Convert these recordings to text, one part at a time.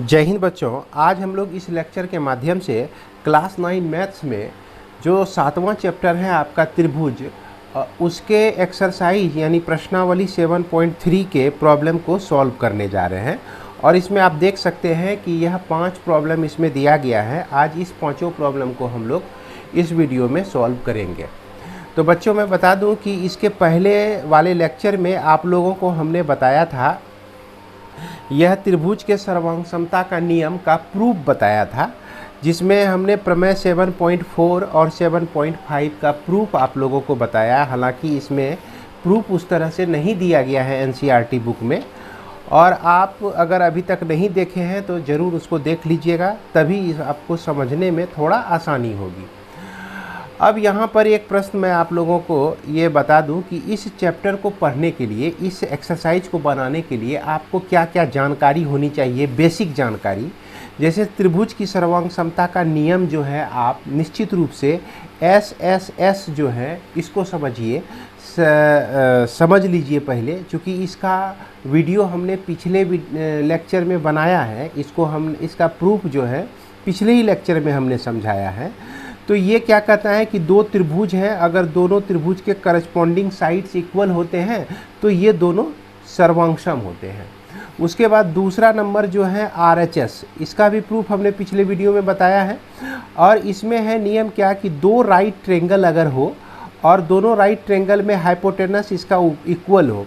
जय हिंद बच्चों। आज हम लोग इस लेक्चर के माध्यम से क्लास 9 मैथ्स में जो 7वां चैप्टर है आपका त्रिभुज, उसके एक्सरसाइज यानी प्रश्नावली 7.3 के प्रॉब्लम को सॉल्व करने जा रहे हैं। और इसमें आप देख सकते हैं कि यह 5 प्रॉब्लम इसमें दिया गया है। आज इस पांचों प्रॉब्लम को हम लोग इस वीडियो में सॉल्व करेंगे। तो बच्चों मैं बता दूं कि इसके पहले वाले लेक्चर में आप लोगों को हमने बताया था, यह त्रिभुज के सर्वांग समता का नियम का प्रूफ बताया था, जिसमें हमने प्रमेय 7.4 और 7.5 का प्रूफ आप लोगों को बताया। हालांकि इसमें प्रूफ उस तरह से नहीं दिया गया है एनसीईआरटी बुक में, और आप अगर अभी तक नहीं देखे हैं तो ज़रूर उसको देख लीजिएगा, तभी आपको समझने में थोड़ा आसानी होगी। अब यहाँ पर एक प्रश्न मैं आप लोगों को ये बता दूं कि इस चैप्टर को पढ़ने के लिए, इस एक्सरसाइज को बनाने के लिए आपको क्या क्या जानकारी होनी चाहिए, बेसिक जानकारी। जैसे त्रिभुज की सर्वांग समता का नियम जो है, आप निश्चित रूप से एस जो है इसको समझिए, समझ लीजिए पहले, क्योंकि इसका वीडियो हमने पिछले लेक्चर में बनाया है। इसका प्रूफ जो है पिछले ही लेक्चर में हमने समझाया है। तो ये क्या कहता है कि दो त्रिभुज हैं, अगर दोनों त्रिभुज के करस्पॉन्डिंग साइड्स इक्वल होते हैं तो ये दोनों सर्वांगसम होते हैं। उसके बाद दूसरा नंबर जो है RHS, इसका भी प्रूफ हमने पिछले वीडियो में बताया है। और इसमें है नियम क्या कि दो राइट ट्रायंगल अगर हो और दोनों राइट ट्रायंगल में हाइपोटेनस इसका इक्वल हो,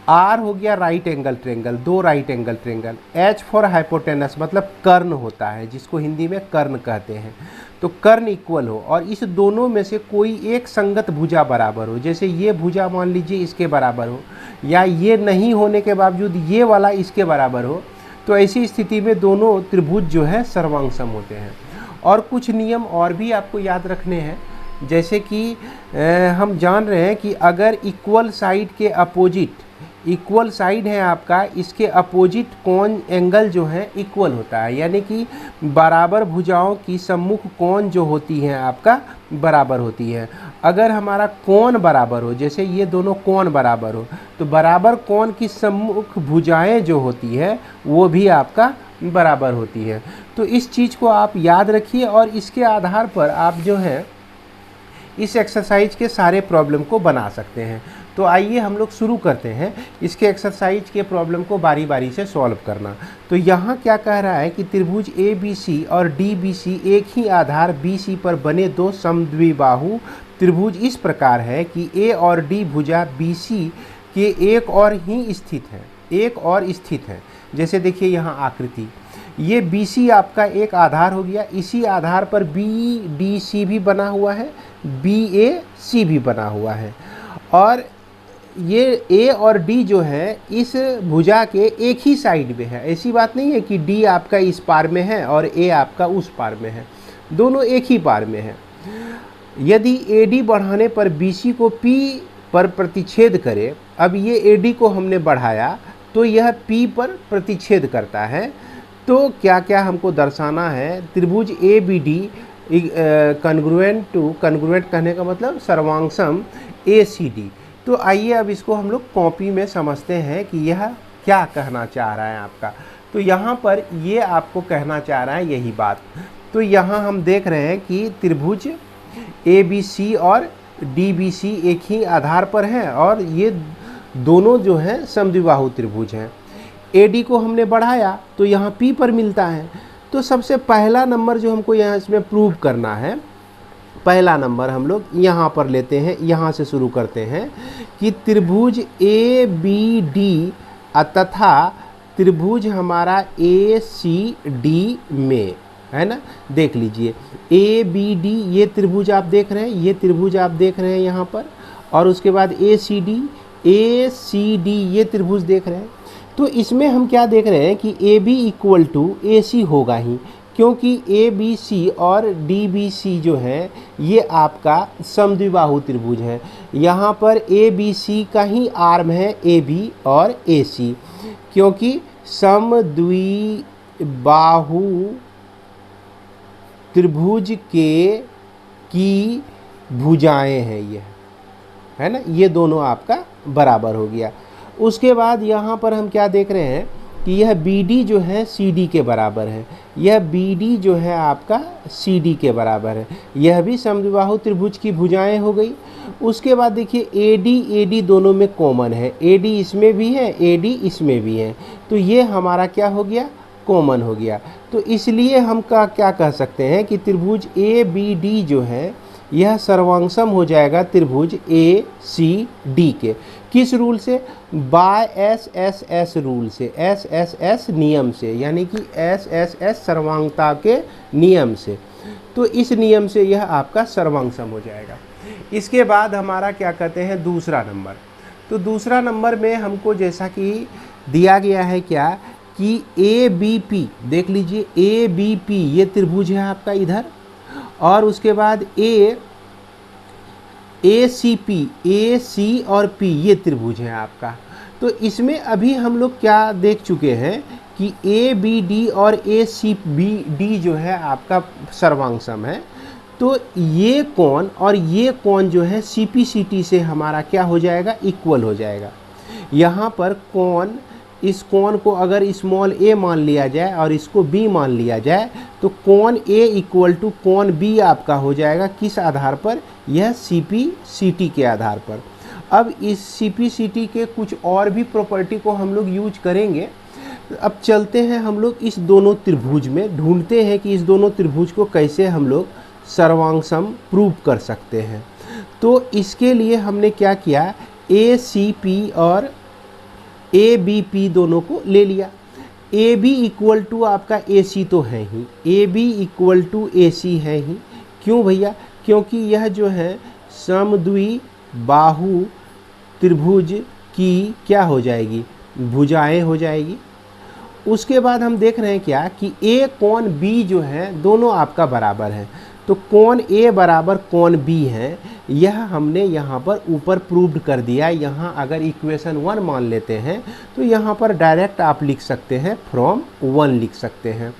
R हो गया राइट एंगल ट्रायंगल, दो right angle triangle, H for hypotenuse मतलब कर्ण होता है, जिसको हिंदी में कर्ण कहते हैं। तो कर्ण इक्वल हो और इस दोनों में से कोई एक संगत भुजा बराबर हो, जैसे ये भुजा मान लीजिए इसके बराबर हो, या ये नहीं होने के बावजूद ये वाला इसके बराबर हो, तो ऐसी स्थिति में दोनों त्रिभुज जो है सर्वांगसम होते हैं। और कुछ नियम और भी आपको याद रखने हैं, जैसे कि हम जान रहे हैं कि अगर इक्वल साइड के अपोजिट, इक्वल साइड है आपका, इसके अपोजिट कोण एंगल जो है इक्वल होता है, यानी कि बराबर भुजाओं की सम्मुख कोण जो होती हैं आपका बराबर होती है। अगर हमारा कोण बराबर हो, जैसे ये दोनों कोण बराबर हो, तो बराबर कोण की सम्मुख भुजाएं जो होती है वो भी आपका बराबर होती है। तो इस चीज़ को आप याद रखिए और इसके आधार पर आप जो है इस एक्सरसाइज के सारे प्रॉब्लम को बना सकते हैं। तो आइए हम लोग शुरू करते हैं इसके एक्सरसाइज के प्रॉब्लम को बारी बारी से सॉल्व करना। तो यहाँ क्या कह रहा है कि त्रिभुज ABC और DBC एक ही आधार BC पर बने दो समद्विबाहु त्रिभुज इस प्रकार है कि A और D भुजा BC के एक और स्थित है। जैसे देखिए यहाँ आकृति, ये BC आपका एक आधार हो गया, इसी आधार पर BDC भी बना हुआ है, BAC भी बना हुआ है, और ये A और D जो है इस भुजा के एक ही साइड में है। ऐसी बात नहीं है कि D आपका इस पार में है और A आपका उस पार में है, दोनों एक ही पार में है। यदि AD बढ़ाने पर BC को P पर प्रतिच्छेद करे, अब ये AD को हमने बढ़ाया तो यह P पर प्रतिच्छेद करता है। तो क्या क्या हमको दर्शाना है, त्रिभुज ABD कन्ग्रुएंट कहने का मतलब सर्वांगसम ACD। तो आइए अब इसको हम लोग कॉपी में समझते हैं कि यह क्या कहना चाह रहा है आपका। तो यहाँ पर ये आपको कहना चाह रहा है यही बात। तो यहाँ हम देख रहे हैं कि त्रिभुज ABC और DBC एक ही आधार पर हैं और ये दोनों जो हैं समद्विबाहु त्रिभुज हैं। AD को हमने बढ़ाया तो यहाँ P पर मिलता है। तो सबसे पहला नंबर जो हमको यहाँ इसमें प्रूव करना है, पहला नंबर हम लोग यहाँ पर लेते हैं, यहाँ से शुरू करते हैं कि त्रिभुज ABD तथा त्रिभुज हमारा ACD में, है ना, देख लीजिए ABD ये त्रिभुज आप देख रहे हैं, ये त्रिभुज आप देख रहे हैं यहाँ पर, और उसके बाद ACD ये त्रिभुज देख रहे हैं। तो इसमें हम क्या देख रहे हैं कि AB इक्वल टू AC होगा ही, क्योंकि ABC और DBC जो है ये आपका समद्विबाहु त्रिभुज है। यहाँ पर ABC का ही आर्म है AB और AC, क्योंकि समद्विबाहु त्रिभुज की भुजाएं हैं ये, है ना, ये दोनों आपका बराबर हो गया। उसके बाद यहाँ पर हम क्या देख रहे हैं कि यह BD जो है CD के बराबर है, यह BD जो है आपका CD के बराबर है। यह भी समद्विबाहु त्रिभुज की भुजाएं हो गई। उसके बाद देखिए AD दोनों में कॉमन है, AD इसमें भी है, AD इसमें भी है, तो ये हमारा क्या हो गया, कॉमन हो गया। तो इसलिए हम क्या कह सकते हैं कि त्रिभुज ABD जो है यह सर्वांगसम हो जाएगा त्रिभुज ACD के। किस रूल से, बाय SSS रूल से, SSS नियम से, यानी कि SSS सर्वांगता के नियम से। तो इस नियम से यह आपका सर्वांगसम हो जाएगा। इसके बाद हमारा क्या कहते हैं दूसरा नंबर। तो दूसरा नंबर में हमको जैसा कि दिया गया है क्या कि ABP, देख लीजिए ABP ये त्रिभुज है आपका इधर, और उसके बाद ACP, AC और P ये त्रिभुज है आपका। तो इसमें अभी हम लोग क्या देख चुके हैं कि ABD और ACBD जो है आपका सर्वांगसम है। तो ये कोण और ये कोण जो है CPCT से हमारा क्या हो जाएगा, इक्वल हो जाएगा। यहाँ पर कोण, इस कोण को अगर स्मॉल a मान लिया जाए और इसको b मान लिया जाए तो कोण a इक्वल टू कोण b आपका हो जाएगा। किस आधार पर, यह CPCT के आधार पर। अब इस CPCT के कुछ और भी प्रॉपर्टी को हम लोग यूज करेंगे। अब चलते हैं हम लोग इस दोनों त्रिभुज में, ढूंढते हैं कि इस दोनों त्रिभुज को कैसे हम लोग सर्वांगसम प्रूव कर सकते हैं। तो इसके लिए हमने क्या किया, ACP और ABP दोनों को ले लिया। AB इक्वल टू आपका AC तो है ही, AB इक्वल टू AC है ही। क्यों भैया, क्योंकि यह जो है समद्विबाहु त्रिभुज की क्या हो जाएगी, भुजाएं हो जाएगी। उसके बाद हम देख रहे हैं क्या कि A कोण B जो है दोनों आपका बराबर है। तो कोण A बराबर कोण B है, यह हमने यहाँ पर ऊपर प्रूव्ड कर दिया। यहाँ अगर इक्वेशन 1 मान लेते हैं तो यहाँ पर डायरेक्ट आप लिख सकते हैं फ्रॉम 1 लिख सकते हैं।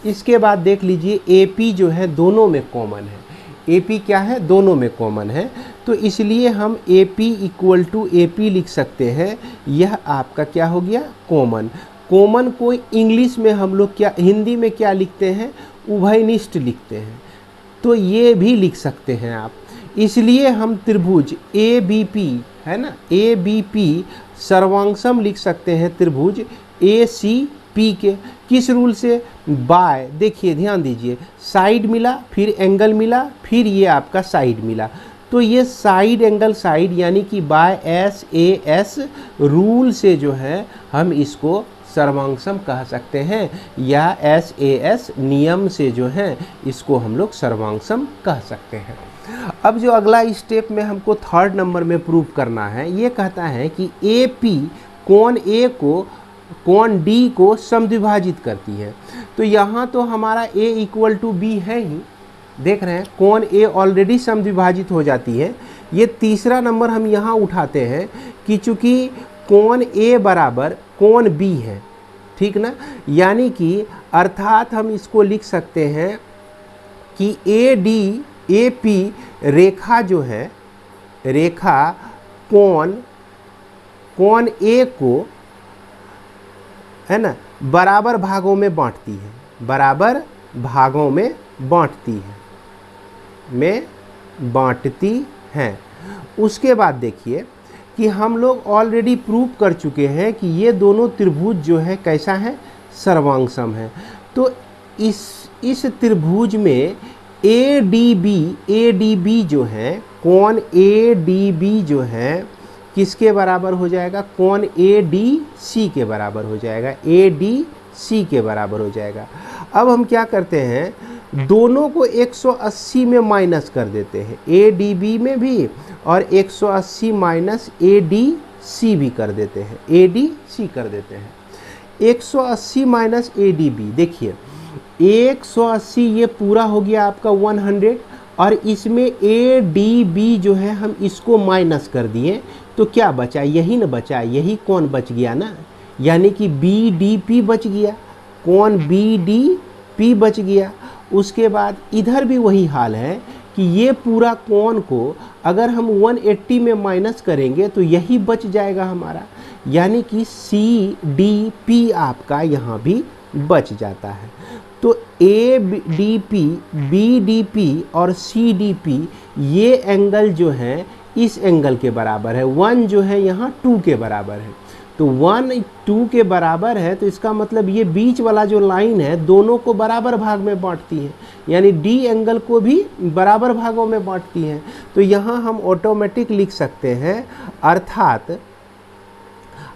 इसके बाद देख लीजिए AP जो है दोनों में कॉमन है, AP क्या है, दोनों में कॉमन है। तो इसलिए हम AP इक्वल टू AP लिख सकते हैं। यह आपका क्या हो गया, कॉमन। कॉमन को इंग्लिश में हम लोग क्या, हिंदी में क्या लिखते हैं, उभयनिष्ठ लिखते हैं। तो ये भी लिख सकते हैं आप। इसलिए हम त्रिभुज ABP है ना, ABP सर्वांगसम लिख सकते हैं त्रिभुज ACP के। किस रूल से, बाय, देखिए ध्यान दीजिए, साइड मिला, फिर एंगल मिला, फिर ये आपका साइड मिला। तो ये साइड एंगल साइड यानी कि बाय SAS रूल से जो है हम इसको सर्वांगसम कह सकते हैं, या SAS नियम से जो है इसको हम लोग सर्वांगसम कह सकते हैं। अब जो अगला स्टेप में हमको थर्ड नंबर में प्रूव करना है, ये कहता है कि AP कोण A को कोण D को समद्विभाजित करती है। तो यहाँ तो हमारा A इक्वल टू B है ही, देख रहे हैं कोण A ऑलरेडी समद्विभाजित हो जाती है। ये तीसरा नंबर हम यहाँ उठाते हैं कि चूँकि कोण A बराबर कोण B है, ठीक ना, यानी कि अर्थात हम इसको लिख सकते हैं कि ADAP रेखा जो है, रेखा कोण A को है ना बराबर भागों में बांटती है, बराबर भागों में बांटती है। उसके बाद देखिए कि हम लोग ऑलरेडी प्रूव कर चुके हैं कि ये दोनों त्रिभुज जो है कैसा है, सर्वांगसम है। तो इस त्रिभुज में ADB जो है, कोण ADB जो है किसके बराबर हो जाएगा, कोण ADC के बराबर हो जाएगा, ADC के बराबर हो जाएगा। अब हम क्या करते हैं, दोनों को 180 में माइनस कर देते हैं, ADB में भी और 180 माइनस ADC भी कर देते हैं, ADC कर देते हैं। 180 माइनस ADB, देखिए 180 ये पूरा हो गया आपका 100, और इसमें ADB जो है हम इसको माइनस कर दिए तो क्या बचा, यही ना बचा, यही कोण बच गया ना, यानी कि BDP बच गया, कोण BDP बच गया। उसके बाद इधर भी वही हाल है कि ये पूरा कोण को अगर हम 180 में माइनस करेंगे तो यही बच जाएगा हमारा, यानी कि CDP आपका यहाँ भी बच जाता है। तो ADP, BDP और CDP ये एंगल जो है इस एंगल के बराबर है। 1 जो है यहाँ 2 के बराबर है। तो 1 2 के बराबर है, तो इसका मतलब ये बीच वाला जो लाइन है दोनों को बराबर भाग में बांटती है, यानी D एंगल को भी बराबर भागों में बांटती है। तो यहाँ हम ऑटोमेटिक लिख सकते हैं,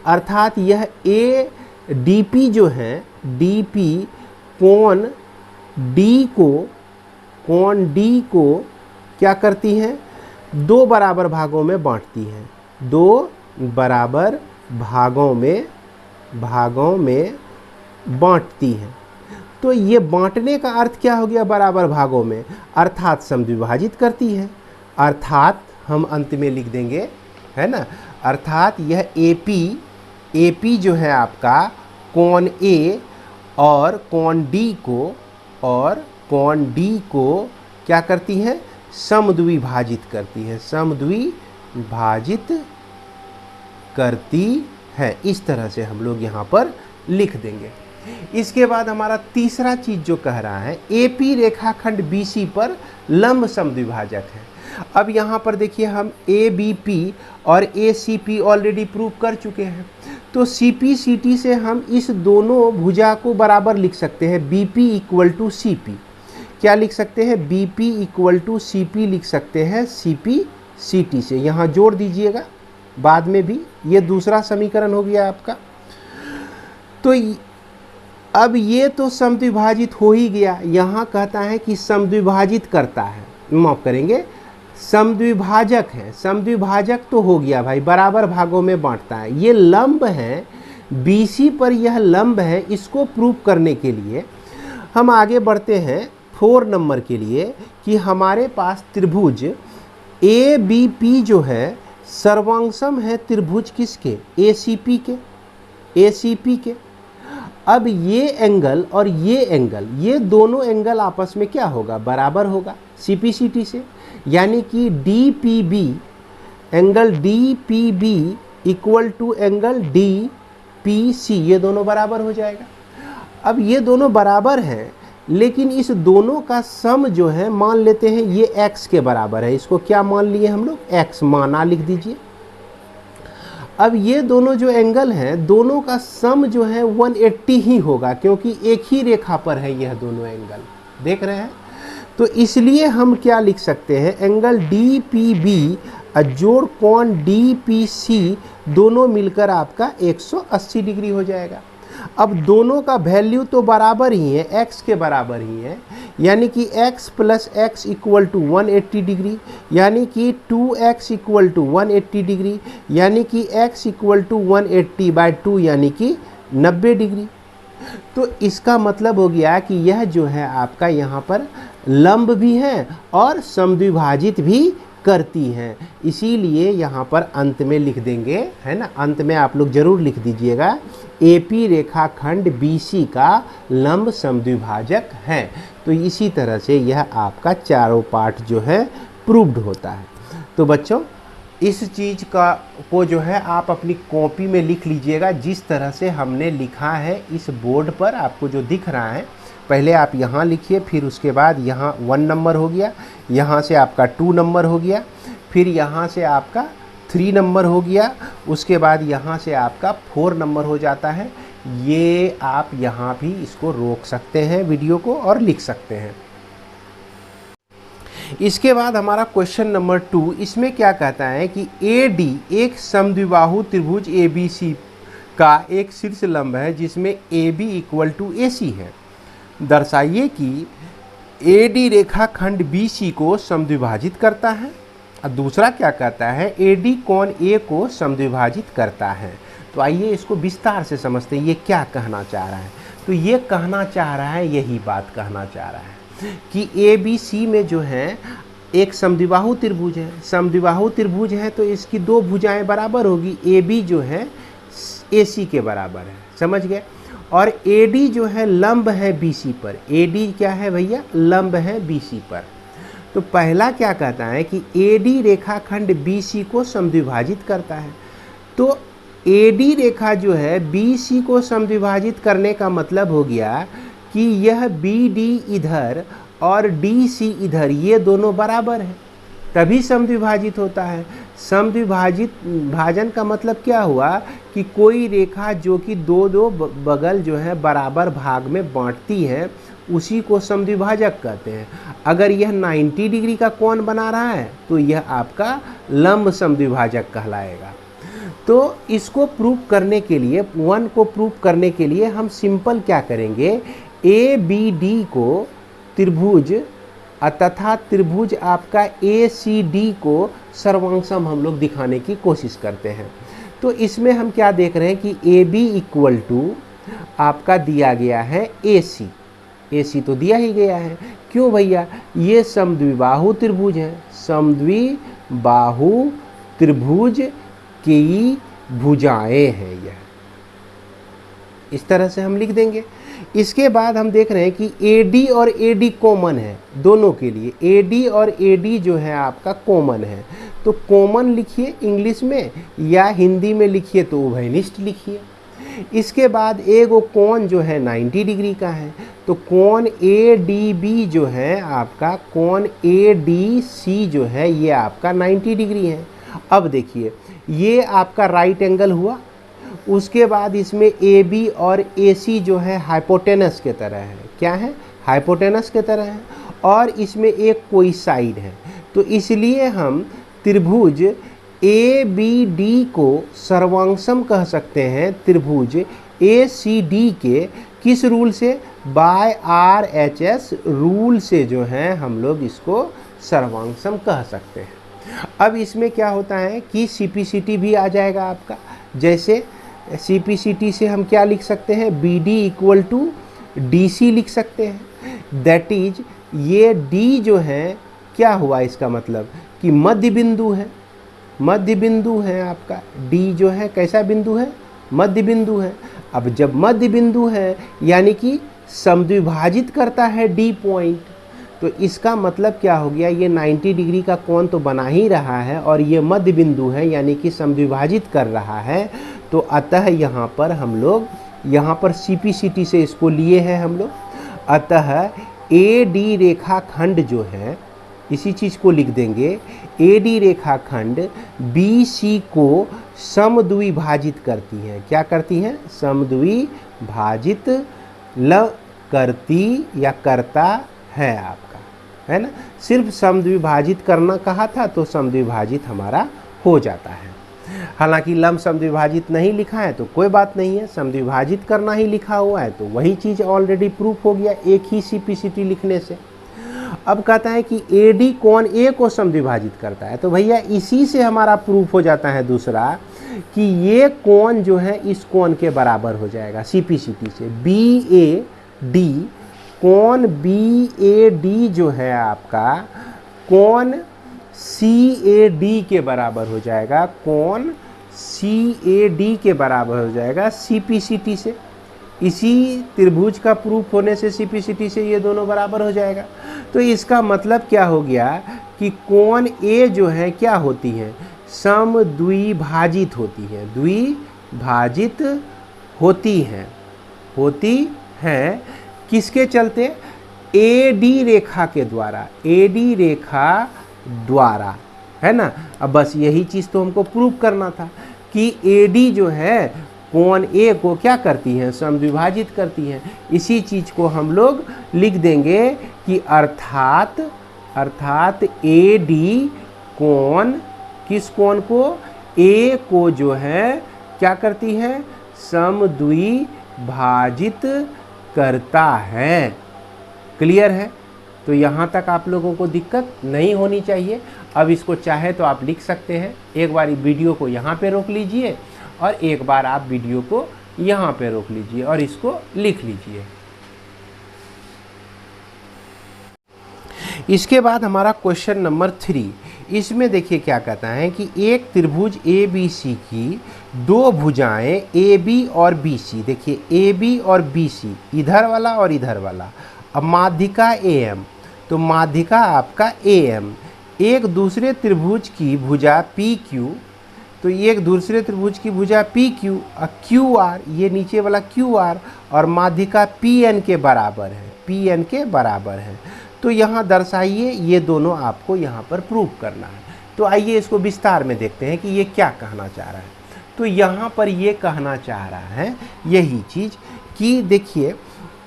अर्थात यह ADP जो है, DP कोण D को क्या करती है, 2 बराबर भागों में बांटती है, 2 बराबर भागों में बांटती है। तो ये बांटने का अर्थ क्या हो गया बराबर भागों में, अर्थात समद्विभाजित करती है। अर्थात हम अंत में लिख देंगे, है ना, अर्थात यह AP जो है आपका कोण A और कोण D को क्या करती है, समद्विभाजित करती है, समद्विभाजित करती है। इस तरह से हम लोग यहाँ पर लिख देंगे। इसके बाद हमारा तीसरा चीज जो कह रहा है, AP रेखाखंड BC पर लंब समद्विभाजक है। अब यहाँ पर देखिए, हम ABP और ACP ऑलरेडी प्रूव कर चुके हैं। तो CPCT से हम इस दोनों भुजा को बराबर लिख सकते हैं, BP = CP। क्या लिख सकते हैं, BP = CP लिख सकते हैं CPCT से। यहाँ जोड़ दीजिएगा बाद में भी, ये दूसरा समीकरण हो गया आपका। तो अब ये तो समद्विभाजित हो ही गया, यहाँ कहता है कि समद्विभाजित करता है, माफ करेंगे, समद्विभाजक है। समद्विभाजक तो हो गया भाई, बराबर भागों में बांटता है। ये लंब है, BC पर यह लंब है। इसको प्रूव करने के लिए हम आगे बढ़ते हैं 4 नंबर के लिए, कि हमारे पास त्रिभुज ABP जो है सर्वांगसम है त्रिभुज किसके, ACP के। अब ये एंगल और ये एंगल, ये दोनों एंगल आपस में क्या होगा, बराबर होगा CPCT से। यानी कि एंगल DPB = एंगल DPC, ये दोनों बराबर हो जाएगा। अब ये दोनों बराबर हैं, लेकिन इस दोनों का सम जो है, मान लेते हैं ये x के बराबर है। इसको क्या मान लिए हम लोग, x माना, लिख दीजिए। अब ये दोनों जो एंगल हैं, दोनों का सम जो है 180 ही होगा, क्योंकि एक ही रेखा पर है यह दोनों एंगल, देख रहे हैं। तो इसलिए हम क्या लिख सकते हैं, एंगल DPB जोड़ कोण DPC दोनों मिलकर आपका 180 डिग्री हो जाएगा। अब दोनों का वैल्यू तो बराबर ही है, x के बराबर ही है, यानी कि x + x = 180 डिग्री, यानी कि 2x = 180 डिग्री, यानी कि x = 180/2 यानी कि 90 डिग्री। तो इसका मतलब हो गया कि यह जो है आपका यहाँ पर लंब भी है और समद्विभाजित भी करती हैं। इसीलिए यहाँ पर अंत में लिख देंगे, है ना, अंत में आप लोग जरूर लिख दीजिएगा, AP रेखाखंड BC का लंब समद्विभाजक है। तो इसी तरह से यह आपका चारों पार्ट जो है प्रूव्ड होता है। तो बच्चों, इस चीज़ को जो है आप अपनी कॉपी में लिख लीजिएगा, जिस तरह से हमने लिखा है इस बोर्ड पर आपको जो दिख रहा है। पहले आप यहाँ लिखिए, फिर उसके बाद यहाँ 1 नंबर हो गया, यहाँ से आपका 2 नंबर हो गया, फिर यहाँ से आपका 3 नंबर हो गया, उसके बाद यहाँ से आपका 4 नंबर हो जाता है। ये आप यहाँ भी इसको रोक सकते हैं वीडियो को और लिख सकते हैं। इसके बाद हमारा क्वेश्चन नंबर 2, इसमें क्या कहता है कि AD एक समद्विबाहु त्रिभुज ABC का एक शीर्ष लंब है जिसमें AB = AC है। दर्शाइए कि AD रेखाखंड BC को समद्विभाजित करता है। और दूसरा क्या कहता है, AD कोण A को समद्विभाजित करता है। तो आइए इसको विस्तार से समझते हैं, ये क्या कहना चाह रहा है। तो ये कहना चाह रहा है, यही बात कहना चाह रहा है कि ABC में जो है एक समद्विबाहु त्रिभुज है। समद्विबाहु त्रिभुज है तो इसकी 2 भुजाएं बराबर होगी। AB जो है AC के बराबर है, समझ गए। और AD जो है लंब है BC पर। AD क्या है भैया, लंब है BC पर। तो पहला क्या कहता है कि AD रेखाखंड BC को समद्विभाजित करता है। तो AD रेखा जो है BC को समद्विभाजित करने का मतलब हो गया कि यह BD इधर और DC इधर ये दोनों बराबर हैं, तभी समद्विभाजित होता है। समद्विभाजित भाजन का मतलब क्या हुआ कि कोई रेखा जो कि दो दो बगल जो है बराबर भाग में बांटती है उसी को समद्विभाजक कहते हैं। अगर यह 90 डिग्री का कोण बना रहा है तो यह आपका लंब समद्विभाजक कहलाएगा। तो इसको प्रूव करने के लिए, वन को प्रूव करने के लिए हम सिंपल क्या करेंगे, ABD को त्रिभुज तथा त्रिभुज आपका ACD को सर्वांगसम हम लोग दिखाने की कोशिश करते हैं। तो इसमें हम क्या देख रहे हैं कि AB इक्वल टू आपका दिया गया है AC तो दिया ही गया है। क्यों भैया, ये समद्विबाहु त्रिभुज है, समद्विबाहु त्रिभुज की भुजाएं हैं यह, इस तरह से हम लिख देंगे। इसके बाद हम देख रहे हैं कि AD और AD कॉमन है दोनों के लिए, AD और AD जो है आपका कॉमन है, तो कॉमन लिखिए इंग्लिश में या हिंदी में लिखिए तो उभयनिष्ठ लिखिए। इसके बाद एक कोण जो है 90 डिग्री का है, तो कोण ADB जो है आपका, कोण ADC जो है ये आपका 90 डिग्री है। अब देखिए ये आपका राइट एंगल हुआ, उसके बाद इसमें AB और AC जो है हाइपोटेनस के तरह है, क्या है, हाइपोटेनस के तरह है, और इसमें एक कोई साइड है, तो इसलिए हम त्रिभुज ABD को सर्वांगसम कह सकते हैं त्रिभुज ACD के, किस रूल से, बाय RHS रूल से जो है हम लोग इसको सर्वांगसम कह सकते हैं। अब इसमें क्या होता है कि CPCT भी आ जाएगा आपका, जैसे CPCT से हम क्या लिख सकते हैं, BD इक्वल टू DC लिख सकते हैं। दैट इज ये D जो है क्या हुआ, इसका मतलब कि मध्य बिंदु है, मध्य बिंदु है आपका D जो है, कैसा बिंदु है, मध्य बिंदु है। अब जब मध्य बिंदु है यानी कि समद्विभाजित करता है D पॉइंट, तो इसका मतलब क्या हो गया, ये 90 डिग्री का कोण तो बना ही रहा है और ये मध्य बिंदु है यानी कि समद्विभाजित कर रहा है। तो अतः यहाँ पर हम लोग, यहाँ पर CPCT से इसको लिए हैं हम लोग, अतः AD रेखाखंड जो है, इसी चीज़ को लिख देंगे, AD रेखाखंड BC को समद्विभाजित करती हैं, क्या करती हैं, समद्विभाजित करती या करता है आपका, है ना। सिर्फ समद्विभाजित करना कहा था तो समद्विभाजित हमारा हो जाता है। हालांकि लंब समद्विभाजित नहीं लिखा है तो कोई बात नहीं है, समद्विभाजित करना ही लिखा हुआ है तो वही चीज़ ऑलरेडी प्रूफ हो गया एक ही CPCT लिखने से। अब कहता है कि AD कोण A को समद्विभाजित करता है, तो भैया इसी से हमारा प्रूफ हो जाता है दूसरा कि ये कोण जो है इस कोण के बराबर हो जाएगा CPCT से। BAD कोण BAD जो है आपका कोण CAD के बराबर हो जाएगा, कोण CAD के बराबर हो जाएगा CPCT से। इसी त्रिभुज का प्रूफ होने से CPCT से ये दोनों बराबर हो जाएगा। तो इसका मतलब क्या हो गया कि कोण A जो है क्या होती है, समद्विभाजित होती है, द्विभाजित होती हैं किसके चलते, AD रेखा के द्वारा, AD रेखा द्वारा, है ना। अब बस यही चीज़ तो हमको प्रूव करना था कि AD जो है कोण A को क्या करती हैं, समद्विभाजित करती हैं। इसी चीज़ को हम लोग लिख देंगे कि अर्थात AD कोण किस कोण को, A को जो है क्या करती है, समद्विभाजित करता है। क्लियर है, तो यहाँ तक आप लोगों को दिक्कत नहीं होनी चाहिए। अब इसको चाहे तो आप लिख सकते हैं, एक बार वीडियो को यहाँ पे रोक लीजिए और एक बार आप वीडियो को यहाँ पे रोक लीजिए और इसको लिख लीजिए। इसके बाद हमारा क्वेश्चन नंबर 3, इसमें देखिए क्या कहता है कि एक त्रिभुज ABC की दो भुजाएं AB और BC, देखिए AB और BC इधर वाला और इधर वाला, अब माध्यिका AM, तो माध्यिका आपका AM एक दूसरे त्रिभुज की भुजा PQ तो ये एक दूसरे त्रिभुज की भुजा पी क्यू और क्यू आर, ये नीचे वाला क्यू आर और माध्यिका पी एन के बराबर है, पी एन के बराबर है। तो यहाँ दर्शाइए, ये दोनों आपको यहाँ पर प्रूव करना है। तो आइए इसको विस्तार में देखते हैं कि ये क्या कहना चाह रहा है। तो यहाँ पर ये कहना चाह रहा है यही चीज़ कि देखिए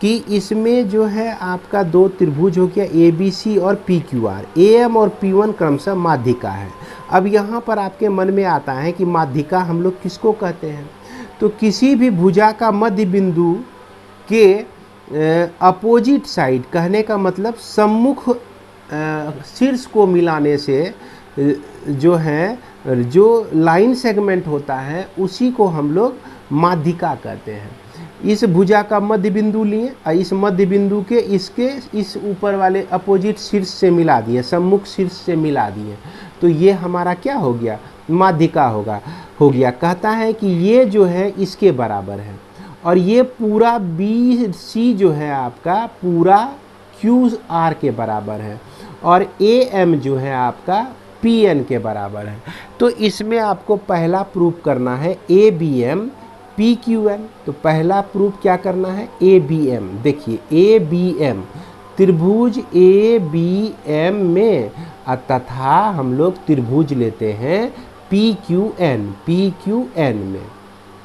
कि इसमें जो है आपका दो त्रिभुज हो गया ए बी सी और P Q R, A M और पी वन क्रमशः माध्यिका है। अब यहाँ पर आपके मन में आता है कि माध्यिका हम लोग किसको कहते हैं, तो किसी भी भुजा का मध्य बिंदु के अपोजिट साइड, कहने का मतलब सम्मुख शीर्ष को मिलाने से जो है जो लाइन सेगमेंट होता है उसी को हम लोग माध्यिका कहते हैं। इस भुजा का मध्य बिंदु लिए और इस मध्य बिंदु के इसके इस ऊपर वाले अपोजिट शीर्ष से मिला दिए, सम्मुख शीर्ष से मिला दिए, तो ये हमारा क्या हो गया, माध्यिका हो गया। कहता है कि ये जो है इसके बराबर है और ये पूरा बी सी जो है आपका पूरा क्यू आर के बराबर है और ए एम जो है आपका पी एन के बराबर है। तो इसमें आपको पहला प्रूफ करना है A B M P Q N. तो पहला प्रूफ क्या करना है, ए बी एम। देखिए ए बी एम त्रिभुज ए बी एम में तथा हम लोग त्रिभुज लेते हैं P Q N, P Q N में,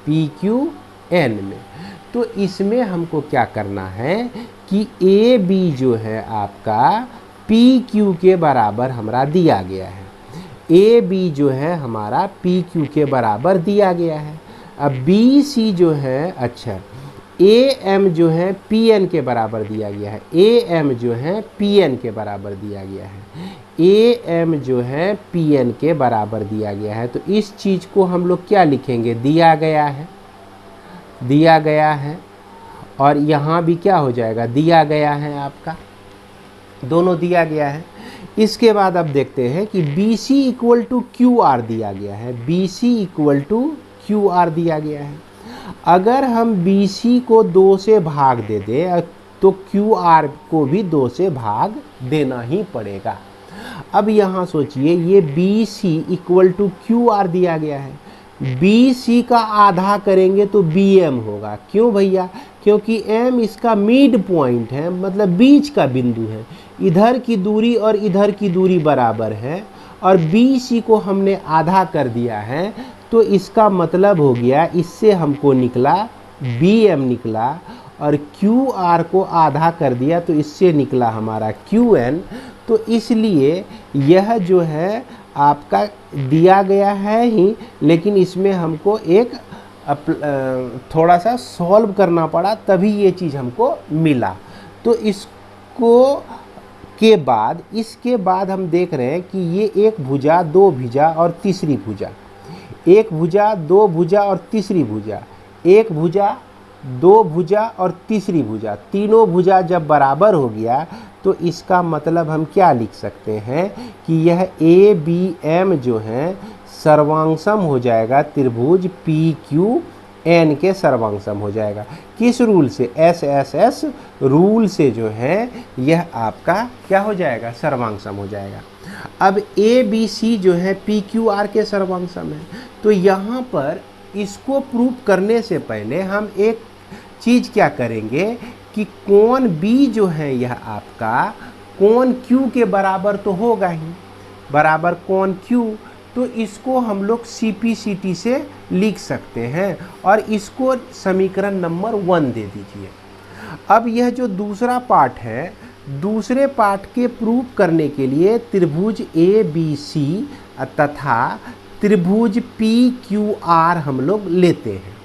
पी क्यू एन में। तो इसमें हमको क्या करना है कि ए बी जो है आपका पी क्यू के बराबर हमारा दिया गया है, ए बी जो है हमारा पी क्यू के बराबर दिया गया है। अब बी सी जो है, अच्छा ए एम जो है पी एन के बराबर दिया गया है, ए एम जो है पी एन के बराबर दिया गया है, ए एम जो है पी एन के बराबर दिया गया है। तो इस चीज़ को हम लोग क्या लिखेंगे, दिया गया है, दिया गया है, और यहाँ भी क्या हो जाएगा, दिया गया है, आपका दोनों दिया गया है। इसके बाद अब देखते हैं कि B C equal to Q R दिया गया है, B C equal to Q R दिया गया है। अगर हम बी सी को 2 से भाग दे दें तो क्यू आर को भी 2 से भाग देना ही पड़ेगा। अब यहाँ सोचिए ये B C equal to Q R दिया गया है, बी सी का आधा करेंगे तो बी एम होगा। क्यों भैया, क्योंकि एम इसका मिड पॉइंट है, मतलब बीच का बिंदु है, इधर की दूरी और इधर की दूरी बराबर है और बी सी को हमने आधा कर दिया है। तो इसका मतलब हो गया, इससे हमको निकला बी एम निकला और क्यू आर को आधा कर दिया तो इससे निकला हमारा क्यू एन। तो इसलिए यह जो है आपका दिया गया है ही, लेकिन इसमें हमको एक थोड़ा सा सॉल्व करना पड़ा तभी ये चीज़ हमको मिला। तो इसको इसके बाद हम देख रहे हैं कि ये एक भुजा, दो भुजा और तीसरी भुजा, एक भुजा, दो भुजा और तीसरी भुजा, एक भुजा, दो भुजा और तीसरी भुजा, तीनों भुजा जब बराबर हो गया तो इसका मतलब हम क्या लिख सकते हैं कि यह ए बी एम जो है सर्वांगसम हो जाएगा, त्रिभुज पी क्यू एन के सर्वांगसम हो जाएगा। किस रूल से, एस एस एस रूल से जो है यह आपका क्या हो जाएगा, सर्वांगसम हो जाएगा। अब ए बी सी जो है पी क्यू आर के सर्वांगसम है। तो यहाँ पर इसको प्रूव करने से पहले हम एक चीज़ क्या करेंगे कि कोण बी जो है यह आपका कोण क्यू के बराबर तो होगा ही, बराबर कोण क्यू। तो इसको हम लोग CP/CT से लिख सकते हैं और इसको समीकरण नंबर 1 दे दीजिए। अब यह जो दूसरा पार्ट है, दूसरे पार्ट के प्रूव करने के लिए त्रिभुज ABC तथा त्रिभुज PQR हम लोग लेते हैं।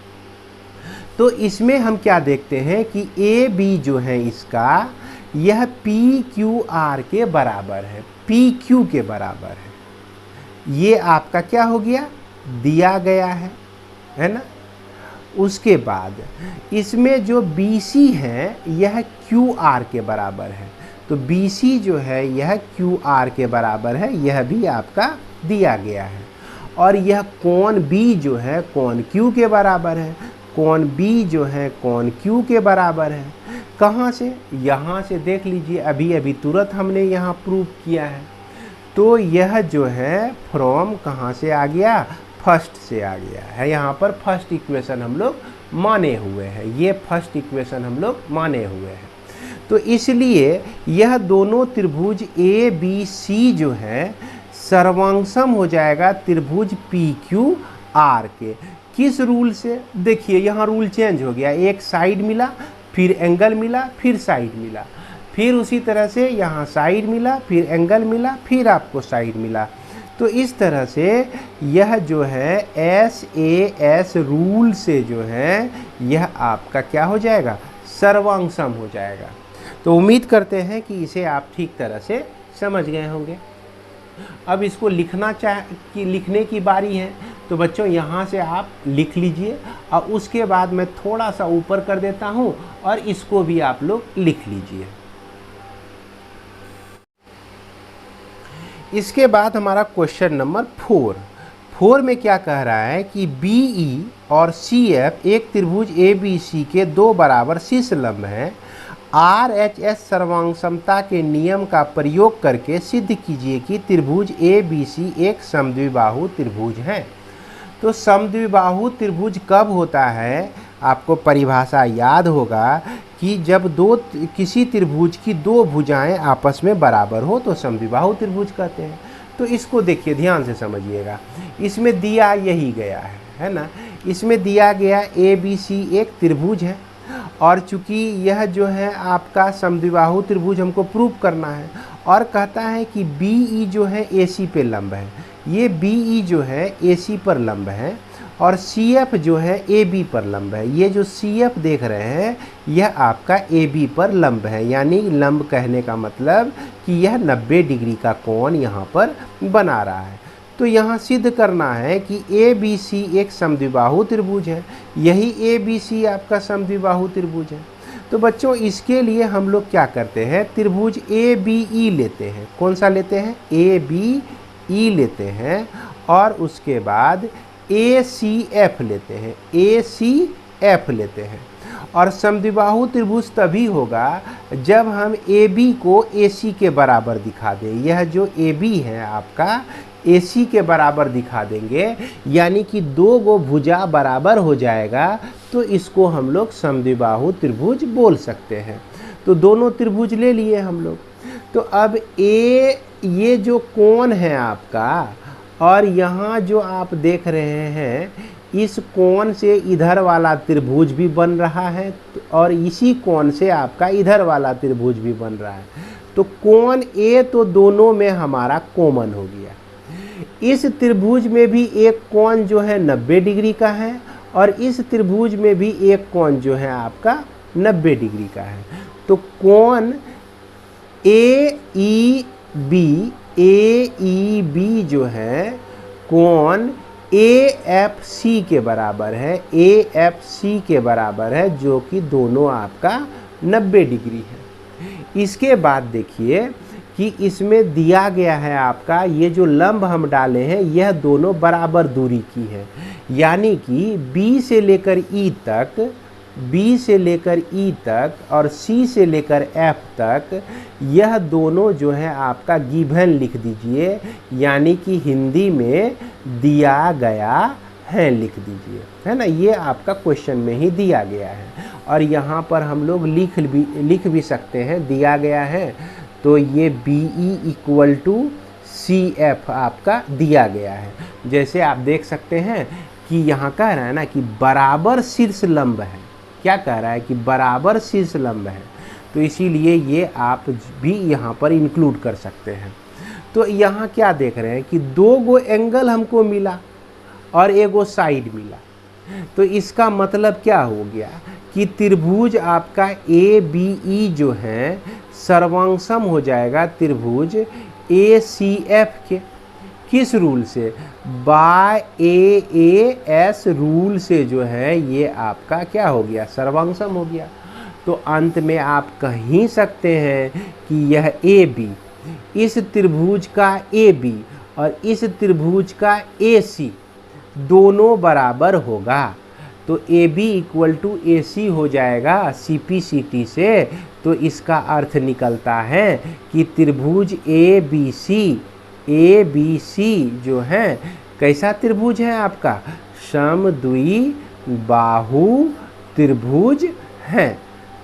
तो इसमें हम क्या देखते हैं कि AB जो है इसका यह PQR के बराबर है, PQ के बराबर है। ये आपका क्या हो गया, दिया गया है ना। उसके बाद इसमें जो BC है यह QR के बराबर है। तो BC जो है यह QR के बराबर है, यह भी आपका दिया गया है। और यह कोण B जो है कोण Q के बराबर है, कोण B जो है कोण Q के बराबर है। कहाँ से, यहाँ से देख लीजिए, अभी अभी तुरंत हमने यहाँ प्रूव किया है। तो यह जो है फ्रॉम कहाँ से आ गया, फर्स्ट से आ गया है, यहाँ पर फर्स्ट इक्वेशन हम लोग माने हुए हैं, ये फर्स्ट इक्वेशन हम लोग माने हुए हैं। तो इसलिए यह दोनों त्रिभुज ए बी सी जो है सर्वांगसम हो जाएगा त्रिभुज पी क्यू आर के। किस रूल से? देखिए यहाँ रूल चेंज हो गया, एक साइड मिला, फिर एंगल मिला, फिर साइड मिला, फिर उसी तरह से यहाँ साइड मिला, फिर एंगल मिला, फिर आपको साइड मिला। तो इस तरह से यह जो है SAS रूल से जो है यह आपका क्या हो जाएगा? सर्वांगसम हो जाएगा। तो उम्मीद करते हैं कि इसे आप ठीक तरह से समझ गए होंगे। अब इसको लिखने की बारी है, तो बच्चों यहाँ से आप लिख लीजिए और उसके बाद मैं थोड़ा सा ऊपर कर देता हूँ और इसको भी आप लोग लिख लीजिए। इसके बाद हमारा क्वेश्चन नंबर 4 में क्या कह रहा है कि BE और CF एक त्रिभुज ABC के दो बराबर शीर्ष लंब हैं। RHS सर्वांगसमता के नियम का प्रयोग करके सिद्ध कीजिए कि त्रिभुज ABC एक समद्विबाहु त्रिभुज है। तो समद्विबाहु त्रिभुज कब होता है? आपको परिभाषा याद होगा कि जब किसी त्रिभुज की दो भुजाएं आपस में बराबर हो तो समद्विबाहु त्रिभुज कहते हैं। तो इसको देखिए, ध्यान से समझिएगा। इसमें दिया यही गया है ना, इसमें दिया गया ABC एक त्रिभुज है और चूंकि यह जो है आपका समद्विबाहु त्रिभुज हमको प्रूव करना है और कहता है कि BE जो है AC पे लंब है, ये BE जो है AC पर लंब है और CF जो है AB पर लंब है। ये जो CF देख रहे हैं यह आपका AB पर लंब है, यानी लंब कहने का मतलब कि यह 90 डिग्री का कोण यहाँ पर बना रहा है। तो यहाँ सिद्ध करना है कि ABC एक समद्विबाहु त्रिभुज है, यही ABC आपका समद्विबाहु त्रिभुज है। तो बच्चों इसके लिए हम लोग क्या करते हैं? त्रिभुज ABE लेते हैं। कौन सा लेते हैं? ABE लेते हैं और उसके बाद ACF लेते हैं, ACF लेते हैं। और समद्विबाहु त्रिभुज तभी होगा जब हम AB को AC के बराबर दिखा दें। यह जो AB है आपका AC के बराबर दिखा देंगे, यानी कि दो गो भुजा बराबर हो जाएगा, तो इसको हम लोग समद्विबाहु त्रिभुज बोल सकते हैं। तो दोनों त्रिभुज ले लिए हम लोग। तो अब ये जो कोण है आपका और यहाँ जो आप देख रहे हैं, इस कोण से इधर वाला त्रिभुज भी बन रहा है और इसी कोण से आपका इधर वाला त्रिभुज भी बन रहा है। तो कोण A तो दोनों में हमारा कॉमन हो गया। इस त्रिभुज में भी एक कोण जो है 90 डिग्री का है और इस त्रिभुज में भी एक कोण जो है आपका 90 डिग्री का है। तो कोण AEB जो है कोण AFC के बराबर है, AFC के बराबर है, जो कि दोनों आपका 90 डिग्री है। इसके बाद देखिए कि इसमें दिया गया है आपका ये जो लंब हम डाले हैं यह दोनों बराबर दूरी की है, यानी कि B से लेकर E तक और C से लेकर F तक यह दोनों जो है आपका गिवन लिख दीजिए, यानी कि हिंदी में दिया गया है लिख दीजिए, है ना। ये आपका क्वेश्चन में ही दिया गया है और यहाँ पर हम लोग लिख भी सकते हैं दिया गया है। तो ये BE = CF आपका दिया गया है। जैसे आप देख सकते हैं कि यहाँ कह रहा है ना कि बराबर शीर्ष लंब है। क्या कह रहा है? कि बराबर शीर्ष लंब है। तो इसीलिए ये आप भी यहाँ पर इंक्लूड कर सकते हैं। तो यहाँ क्या देख रहे हैं कि दो गो एंगल हमको मिला और एगो साइड मिला। तो इसका मतलब क्या हो गया कि त्रिभुज आपका ABE जो है सर्वांगसम हो जाएगा त्रिभुज ACF के। किस रूल से? बाय AAS रूल से जो है ये आपका क्या हो गया? सर्वांगसम हो गया। तो अंत में आप कह ही सकते हैं कि यह AB इस त्रिभुज का AB और इस त्रिभुज का AC दोनों बराबर होगा। तो AB = AC हो जाएगा CP/CT से। तो इसका अर्थ निकलता है कि त्रिभुज ABC जो है कैसा त्रिभुज है आपका? समद्विबाहु त्रिभुज है।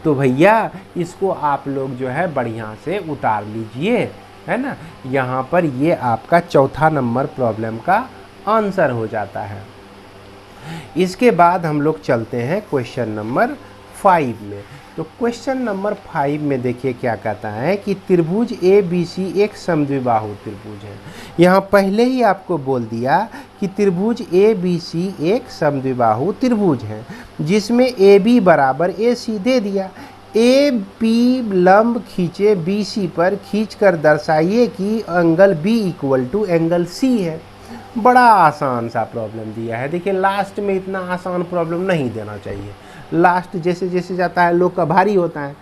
तो भैया इसको आप लोग जो है बढ़िया से उतार लीजिए, है ना। यहाँ पर ये आपका चौथा नंबर प्रॉब्लम का आंसर हो जाता है। इसके बाद हम लोग चलते हैं क्वेश्चन नंबर 5 में। तो क्वेश्चन नंबर 5 में देखिए क्या कहता है कि त्रिभुज ABC एक समद्विबाहु त्रिभुज है। यहाँ पहले ही आपको बोल दिया कि त्रिभुज ABC एक समद्विबाहु त्रिभुज है जिसमें AB बराबर AC दे दिया। AB लंब खींचे BC पर, खींचकर दर्शाइए कि angle B equal to angle C है। बड़ा आसान सा प्रॉब्लम दिया है। देखिए लास्ट में इतना आसान प्रॉब्लम नहीं देना चाहिए। लास्ट जैसे जैसे जाता है लोग का भारी होता है।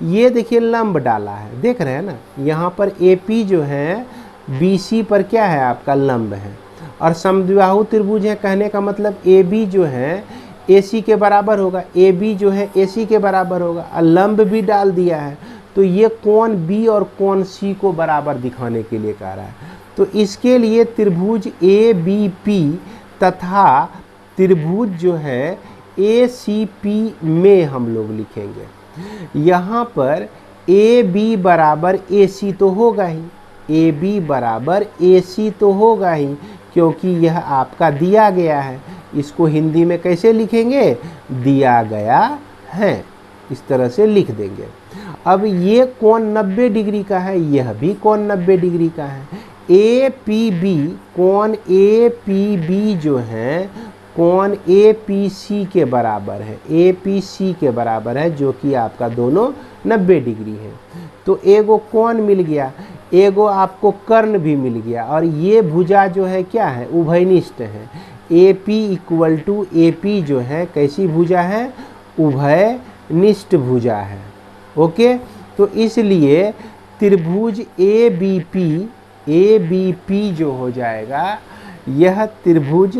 ये देखिए लंब डाला है, देख रहे हैं ना। यहाँ पर AP जो है BC पर क्या है आपका लंब है, और समद्विबाहु त्रिभुज है कहने का मतलब AB जो है AC के बराबर होगा, AB जो है AC के बराबर होगा, और लंब भी डाल दिया है। तो ये कोण B और कोण C को बराबर दिखाने के लिए कह रहा है। तो इसके लिए त्रिभुज ABP तथा त्रिभुज जो है ACP में हम लोग लिखेंगे। यहाँ पर AB बराबर AC तो होगा ही, AB बराबर AC तो होगा ही, क्योंकि यह आपका दिया गया है। इसको हिंदी में कैसे लिखेंगे? दिया गया है, इस तरह से लिख देंगे। अब ये कोण 90 डिग्री का है, यह भी कोण 90 डिग्री का है। APB कोण APB जो है कोण APC के बराबर है, APC के बराबर है, जो कि आपका दोनों 90 डिग्री है। तो एगो कोण मिल गया, एगो आपको कर्ण भी मिल गया, और ये भुजा जो है क्या है? उभयनिष्ठ है। AP इक्वल टू AP जो है कैसी भुजा है? उभयनिष्ठ भुजा है। ओके, तो इसलिए त्रिभुज ABP जो हो जाएगा यह त्रिभुज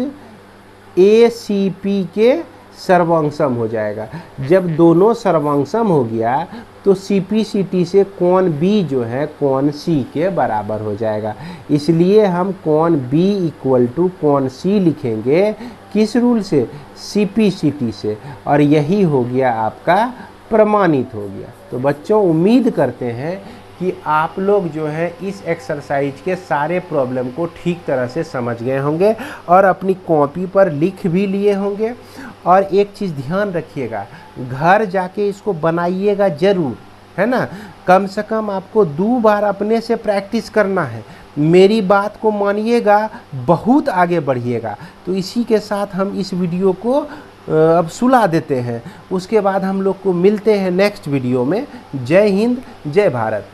ACP के सर्वांगसम हो जाएगा। जब दोनों सर्वांगसम हो गया तो CPCT से कोण B जो है कोण C के बराबर हो जाएगा। इसलिए हम कोण B इक्वल टू कोण C लिखेंगे, किस रूल से? CPCT से, और यही हो गया आपका प्रमाणित हो गया। तो बच्चों उम्मीद करते हैं कि आप लोग जो है इस एक्सरसाइज के सारे प्रॉब्लम को ठीक तरह से समझ गए होंगे और अपनी कॉपी पर लिख भी लिए होंगे। और एक चीज़ ध्यान रखिएगा, घर जाके इसको बनाइएगा ज़रूर, है ना। कम से कम आपको 2 बार अपने से प्रैक्टिस करना है। मेरी बात को मानिएगा, बहुत आगे बढ़िएगा। तो इसी के साथ हम इस वीडियो को अब सुला देते हैं। उसके बाद हम लोग को मिलते हैं नेक्स्ट वीडियो में। जय हिंद, जय भारत।